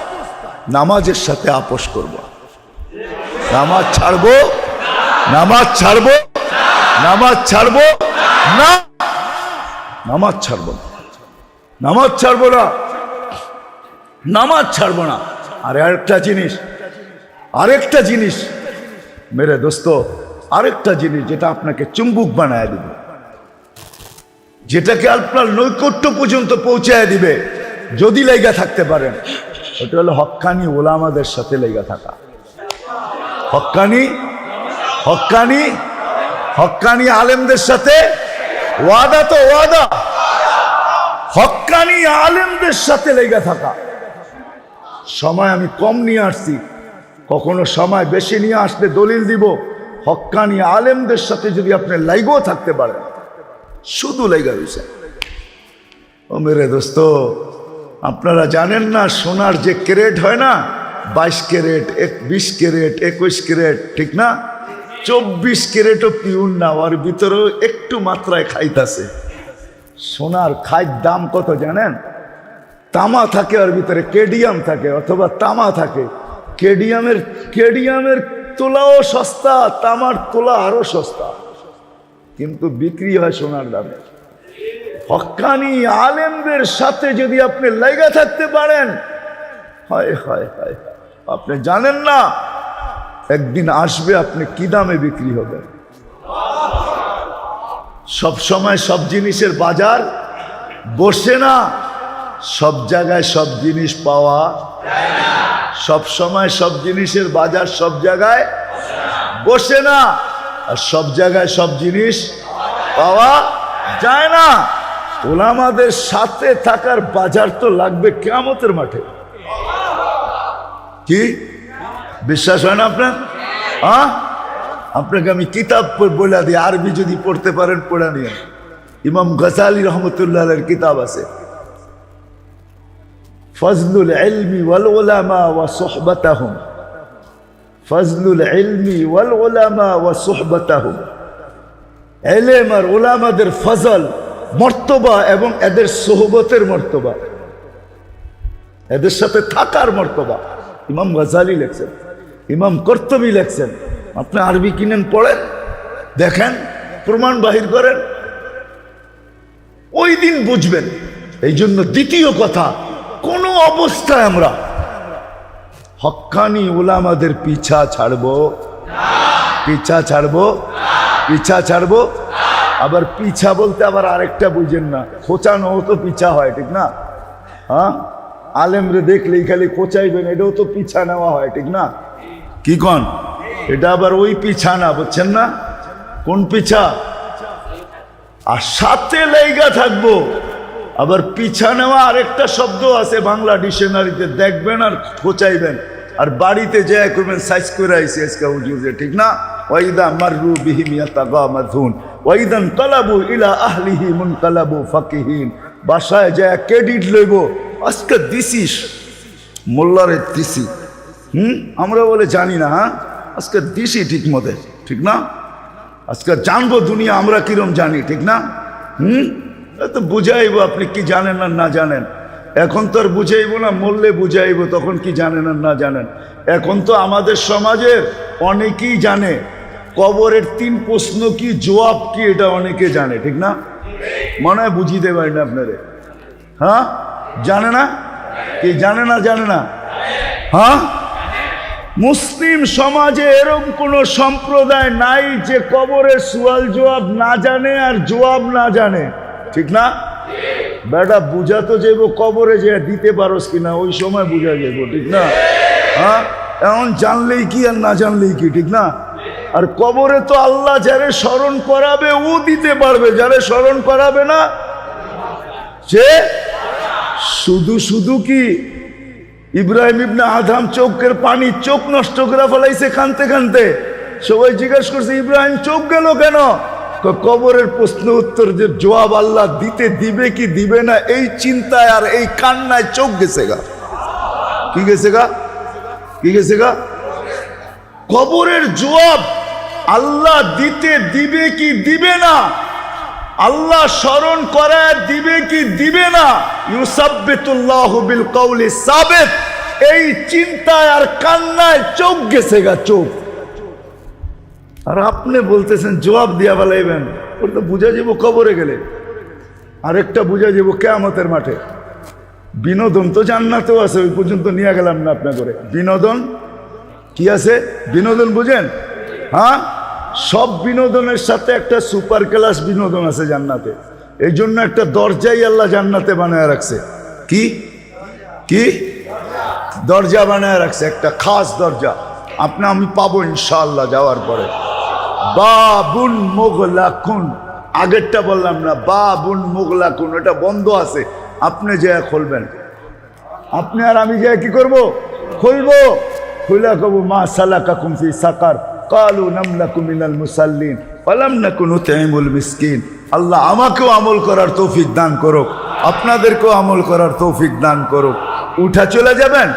নামাজের সাথে আপোষ করব। নামাজ ছাড়বো, নামাজ ছাড়বো, নামাজ ছাড়বো না, নামাজ ছাড়বো না, নামাজ ছাড়বো না, নামাজ ছাড়বো না। আর আরেকটা জিনিস মেরে দোস্ত, আরেকটা জিনিস যেটা আপনাকে চুম্বুক বানায় দিবে, যেটাকে আপনার নৈকট্য পর্যন্ত পৌঁছায় দিবে, যদি লেগা থাকতে পারেন, ওটা হলো হক্কানি ওলামাদের সাথে লেগা থাকা। হক্কানি হক্কানি হক্কানি আলেমদের সাথে ওয়াদা, তো ওয়াদা, হক্কানি আলেমদের সাথে লেগা থাকা। সময় আমি কম নিয়ে আসছি, কখনো সময় বেশি নিয়ে আসলে দলিল দিব। হক্কানি আলেমদের সাথে যদি আপনি লাইগও থাকতে পারেন, শুধু লেগা রয়েছে। ও মেরে দোস্ত, আপনারা জানেন না সোনার যে ক্যারেট হয় না, 22 ক্যারেট, 20 ক্যারেট, 21 ক্যারেট, ঠিক না? 24 ক্যারেটও পিউন না, ওর ভিতরেও একটু মাত্রায় খাইতাছে। সোনার খাইর দাম কত জানেন? তামা থাকে ওর ভিতরে, কেডিয়াম থাকে অথবা তামা থাকে। কেডিয়ামের তোলাও সস্তা, তামার তোলা আরো সস্তা, কিন্তু বিক্রি হয় সোনার দামে। হক্কানি আলেমদের সাথে যদি আপনি লাগা থাকতে পারেন, হায় হায় হায়, আপনি জানেন না একদিন আসবে আপনি কি দামে বিক্রি হবেন। সব সময় সব জিনিসের বাজার বসে না, সব জায়গায় সব জিনিস পাওয়া যায় না। সব সময় সব জিনিসের বাজার সব জায়গায় বসে না, আর সব জায়গায় সব জিনিস পাওয়া যায় না। ওলামাদের সাথে থাকার বাজার তো লাগবে কিয়ামতের মাঠে। কি বিশ্বাস হয় না আপনার? হ্যাঁ, আপনাকে আমি কিতাব বলে দিই, আরবি যদি পড়তে পারেন পড়া নিয়ে। ইমাম গজালি রহমতুল্লাহ এর কিতাব আছে, ফজলুল ইলমি ওয়াল উলামা ওয়া সুহবাতাহুম, ফজলুল ইলমি ওয়াল উলামা ওয়া সুহবাতাহুম। ইলম আর উলামাদের ফজল, মর্তবা এবং এদের সোহবতের মর্তবা, এদের সাথে থাকার মর্তবা। ইমাম গজালি লেখছেন, ইমাম কর্তুবী লেখছেন। আপনি আরবি কিনেন, পড়েন, দেখেন, প্রমাণ বাহির করেন, ওই দিন বুঝবেন। এই জন্য দ্বিতীয় কথা, কোন অবস্থায় আমরা হক্কানি উলামাদের পিছা ছাড়বো, পিছা ছাড়বো, পিছা ছাড়বো। আবার পিছা বলতে আবার আরেকটা বুঝেন না, খোঁচানো তো পিছা হয়, ঠিক না? হ্যাঁ, আলেমরে দেখলেই খালি খোঁচাইবেন, এটাও তো পিছা নেওয়া হয়, ঠিক না? কি কন? এটা আবার ওই পিছা না, বুঝছেন না? কোন পিছা? আর সাথে লাইগা থাকবো, আবার পিছা নেওয়া আরেকটা শব্দ আছে বাংলা ডিকশনারিতে, দেখবেন আর খোঁচাইবেন আর বাড়িতে যায় করবেন সাইজ করে আইসি আজকে হুজুর, ঠিক না? ওয়াইদা মাররু বিহিম ইয়াতাগামাথুন ওয়াইদান কালাবু ইলা আহলিহি মুনকালাবু ফাকিহিন। বাসায় যায় ক্রেডিট লইব, আজকে দিছিস মোল্লারে দিছি, আমরা বলে জানি না, হ্যাঁ আজকে দিছি ঠিক মতে, ঠিক না? আজকে জানবো দুনিয়া আমরা কিরম জানি, ঠিক না? তো বুঝাইব আপনি কি জানেন আর না জানেন। এখন তো আর বুঝাইব না, মরলে বুঝাইব তখন কি জানেন আর না জানেন। এখন তো আমাদের সমাজের অনেকেই জানে কবরের 3 প্রশ্ন কি জবাব কি, এটা অনেকে জানে, ঠিক না? মনে হয় বুঝিতে পারি না আপনারে, হ্যাঁ জানে না কি? জানে না, জানে না, হ্যাঁ? মুসলিম সমাজে এরকম কোন সম্প্রদায় নাই যে কবরের সুয়াল জবাব না জানে আর জবাব না জানে, ঠিক না? বেটা বুঝা তো যাইব কবরে যে দিতে পারোস কিনা ওই সময় বুঝা যাইব, ঠিক না? হ্যাঁ এখন জানলেই কি আর না জানলেই কি, ঠিক না? আর কবরে তো আল্লাহ যারে স্মরণ করাবে ও দিতে পারবে, যারে স্মরণ করাবে না সে শুধু শুধু কি ইব্রাহিম ইবনে আদম চোখের পানি চোখ নষ্ট করে ফেলাইছে কানতে কানতে। সবাই জিজ্ঞেস করছে ইব্রাহিম চোখ গেল কেন? কবরের প্রশ্ন উত্তর যে জবাব আল্লাহ দিতে দিবে কি দিবে না এই চিন্তায় আর এই কান্নায় চোখ গেছে গা। কি গেছে গা? কি গেছে গা? কবরের জবাব আল্লাহ দিতে দিবে কি দিবে না, আল্লাহ স্মরণ করায় দিবে কি দিবে না, ইউসাব্বিতুল্লাহু বিল কওলি সাবিত, এই চিন্তায় আর কান্নায় চোখ গেছে গা, চোখ। আর আপনি বলতেছেন জবাব দিয়া বলাইবেন, ওটা তো বুঝা যাব কবরে গেলে, আরেকটা বুঝা যাব কিয়ামতের মাঠে। বিনোদন তো জান্নাতেও আছে, ওই পর্যন্ত নিয়ে গেলাম না আপনার করে। বিনোদন কি আছে? বিনোদন বুঝেন? হ্যাঁ, সব বিনোদনের সাথে একটা সুপার ক্লাস বিনোদন আছে জান্নাতে। এই জন্য একটা দরজাই আল্লাহ জান্নাতে বানায় রাখছে। কি কি দরজা বানায় রাখছে? একটা খাস দরজা আপনি আমি পাবো ইনশাআল্লাহ যাওয়ার পরে। বাবুন মুগলাকুন, আগেরটা বললাম না, বাবুন মুগলাকুন, এটা বন্ধ আছে, আপনি যা খুলবেন। আপনি আর আমি যা কি করব? খুলবো। খুলে কব মা সালাকাকুম ফি সাকার কালু নামলাকু মিনাল মুসাল্লিন ফালাম নাকু নুতঈমুল মিসকিন। আল্লাহ আমাকেও আমল করার তৌফিক দান করুক, আপনাদেরকেও আমল করার তৌফিক দান করুক। উঠা চলে যাবেন?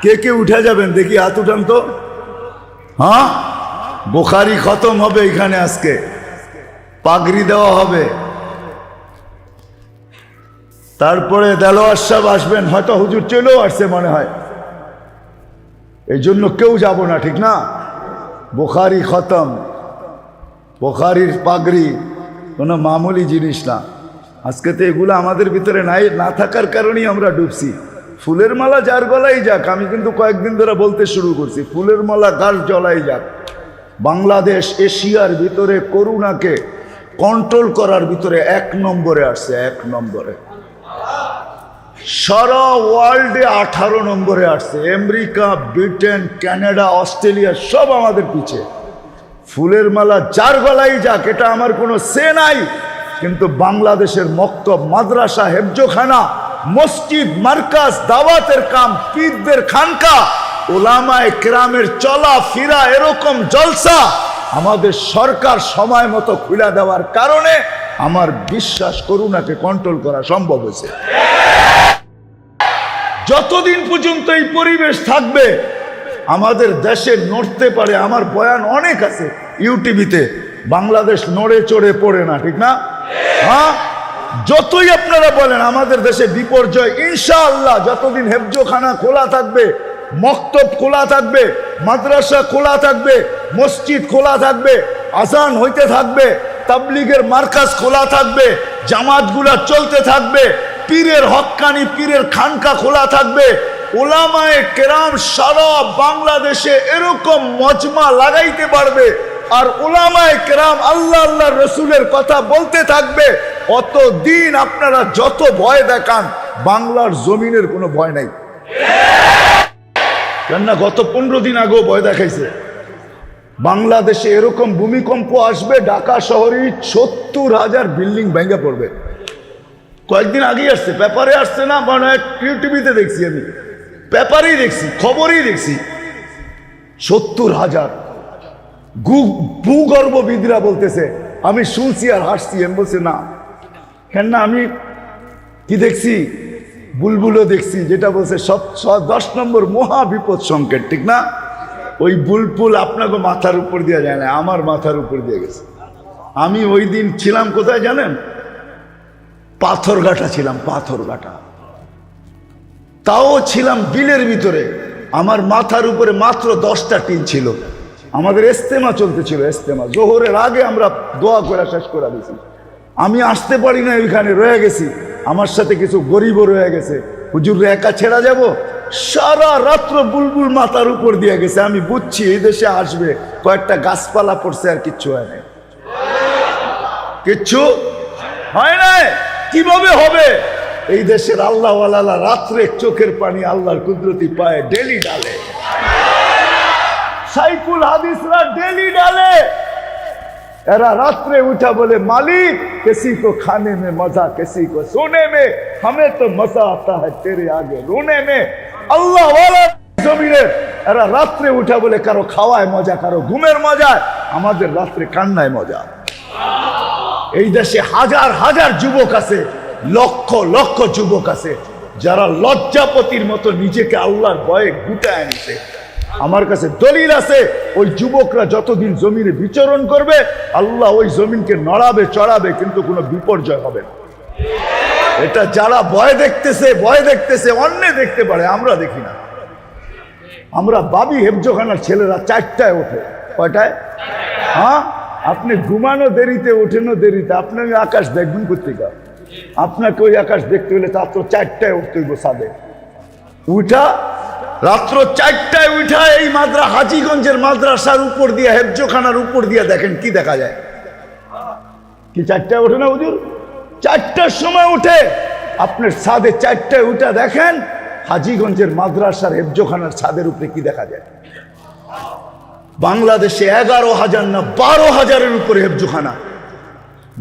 কে কে উঠা যাবেন দেখি হাত উঠান তো। হ্যাঁ, বুখারী খতম হবে এখানে আজকে, পাগড়ি দেওয়া হবে, তারপরে দেলোয়ার সাহেব আসবেন, হয়তো হুজুর চলেও আসছে মনে হয়, এই জন্য কেউ যাব না, ঠিক না? বুখারী খতম, বুখারীর পাগড়ি কোনো মামুলি জিনিস না। আজকে তো এগুলো আমাদের ভিতরে নাই, না থাকার কারণেই আমরা ডুবছি। ফুলের মালা যার গলাই যাক, আমি কিন্তু কয়েকদিন ধরে বলতে শুরু করছি, ফুলের মালা গাছ জ্বলাই যাক। বাংলাদেশ এশিয়ার ভিতরে করোনাকে কন্ট্রোল করার ভিতরে 1 নম্বরে আসছে, 1 নম্বরে। সারা ওয়ার্ল্ডে 18 নম্বরে আসছে। আমেরিকা, ব্রিটেন, কানাডা, অস্ট্রেলিয়া সব আমাদের পিছে। ফুলের মালা যার গলাই যাক, এটা আমার কোনো সে নাই, কিন্তু বাংলাদেশের মক্তব, মাদ্রাসা, হেফজোখানা, মসজিদ, মার্কাজ, দাওয়াতের কাম, পীরদের খানকা, ওলামায়ে কেরামের চলা ফিরা, এরকম জলসা আমাদের সরকার সময় মতো খুলে দেওয়ার কারণে আমার বিশ্বাস করোনাকে কন্ট্রোল করা সম্ভব হয়েছে। যতদিন পর্যন্ত এই পরিবেশ থাকবে আমাদের দেশে নড়তে পারে। আমার বয়ান অনেক আছে ইউটিভিতে, বাংলাদেশ নড়ে চড়ে পড়ে না, ঠিক না? হ্যাঁ, যতই আপনারা বলেন আমাদের দেশে বিপর্যয়, ইনশাআল্লাহ যতদিন হেফজোখানা খোলা থাকবে, মক্তব খোলা থাকবে, মাদ্রাসা খোলা থাকবে, মসজিদ খোলা থাকবে, আজান হইতে থাকবে, তাবলিগের মার্কাজ খোলা থাকবে, জামাতগুলা চলতে থাকবে, পীরের হক্কানি পীরের খানকা খোলা থাকবে, ওলামায়ে কেরাম সারা বাংলাদেশে এরকম মজমা লাগাইতে পারবে, আর ওলামায়ে কেরাম আল্লাহ আল্লাহ রসুলের কথা বলতে থাকবে, অতদিন আপনারা যত ভয় দেখান বাংলার জমিনের কোনো ভয় নাই। কেননা গত 15 দিন আগেও ভয় দেখাইছে, বাংলাদেশে এরকম ভূমিকম্প আসবে, ঢাকা শহরে 70,000 বিল্ডিং ভেঙে পড়বে। কয়েকদিন আগেই আসছে, পেপারে আসছে না, মানে ইউটিউবিতে দেখছি, আমি পেপারেই দেখছি, খবরেই দেখছি 70,000 ভূগর্ভবিদরা বলতেছে। আমি শুনছি আর হাসছি, আমি বলছি না কেন না, আমি কি দেখছি, বুলবুলও দেখছি, যেটা বলছে 10 নম্বর মহা বিপদ সংকেত, ঠিক না? ওই বুলবুল আপনাকে মাথার উপর দিয়ে যায় না, আমার মাথার উপর দিয়ে গেছে। আমি ওই দিন ছিলাম কোথায় জানেন? পাথরঘাটা ছিলাম, পাথরঘাটা, তাও ছিলাম বিলের ভিতরে। আমার মাথার উপরে মাত্র 10টা টিন ছিল। আমাদের ইস্তেমা চলতেছিল, ইস্তেমা জোহরের আগে আমরা দোয়া করে শেষ করে দিয়েছি। আমি আসতে পারি না, ওইখানে রয়ে গেছি। আমার সাথে কিছু গরিবও রয়ে গেছে। হুজুর একা ছেড়া যাব? সারা রাত্র বুলবুল মাথার উপর দিয়ে গেছে। আমি বুঝছি এই দেশে আসবে, কয়েকটা গাছপালা পড়ছে, আর কিচ্ছু হয় না, কিচ্ছু হয় না। কিভাবে হবে? এই দেশের আল্লাহওয়ালা রাত্রে চোখের পানি আল্লাহর কুদরতি পায়ে ডেলি ডালে, সাইকুল হাদিসরা ডেলি ডালে। এরা রাত্রে উঠা বলে, মালিক किसी को खाने में मजा, किसी को सोने में, हमें तो मजा आता है तेरे आगे रोने में। আল্লাহ ওয়ালা জমিনে এরা রাত্রে উঠা বলে, কারো খাওয়ায় মজা, কারো ঘুমের মজা, আমাদের রাত্রে কান্নায় মজা। এই দেশে হাজার হাজার যুবক আছে, লক্ষ লক্ষ যুবক আছে, যারা লজ্জাপতির মতো নিজেকে আল্লাহর ভয়ে গুটায় নিছে। আমার কাছে দলিল আছে, ওই যুবকরা যতদিন জমিনে বিচরণ করবে, আল্লাহ ওই জমিনকে নড়াবে চড়াবে, কিন্তু কোনো বিপর্যয় হবে না। এটা যারা ভয় দেখতেছে, অন্য দেখতে পারে, আমরা দেখি না। আমরা ভাবি হেফজোখানার ছেলেরা 4টায় ওঠে। কয়টায়? হ্যাঁ, আপনি ঘুমানো দেরিতে, ওঠেনও দেরিতে, আপনি আকাশ দেখবেন কোথেকে? আপনাকে ওই আকাশ দেখতে হলে রাত্র 4টায় উঠতে হইব ছাদে। উঠা রাত্র 4টায় উঠা এই হাজীগঞ্জের মাদ্রাসার উপর দিয়ে, হেফজোখানার উপর দিয়ে দেখেন কি দেখা যায়। কি 4টায় ওঠে না হুজুর? 4টার সময় উঠে আপনার ছাদে 4টায় উঠা দেখেন হাজীগঞ্জের মাদ্রাসার হেফজোখানার ছাদের উপরে কি দেখা যায়। বাংলাদেশে 11,000 না 12,000-এর উপরে হেফজোখানা।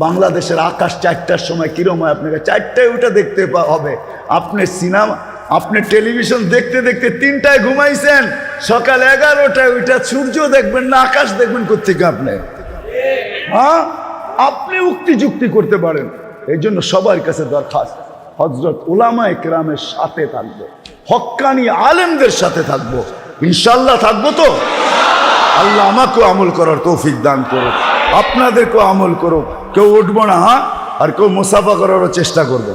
বাংলাদেশের আকাশ 4টার সময় কিরম হয় আপনাকে 4টায় উঠে দেখতে হবে। আপনি সিনেমা, আপনি টেলিভিশন দেখতে দেখতে 3টায় ঘুমাইছেন, সকাল 11টায় উঠে সূর্য দেখবেন না, আকাশ দেখবেন কোথেকে আপনি? হ্যাঁ, আপনি উক্তি যুক্তি করতে পারেন। এই জন্য সবার কাছে দরখাস্ত, হযরত উলামায়ে কেরামের সাথে থাকবো, হক্কানি আলেমদের সাথে থাকবো, ইনশাআল্লাহ থাকবো তো। আল্লাহ আমাকেও আমল করার তৌফিক দান করুক, আপনাদেরকেও আমল করুক। কেউ উঠবো না, হ্যাঁ, আর কেউ মুসাফা করারও চেষ্টা করবো।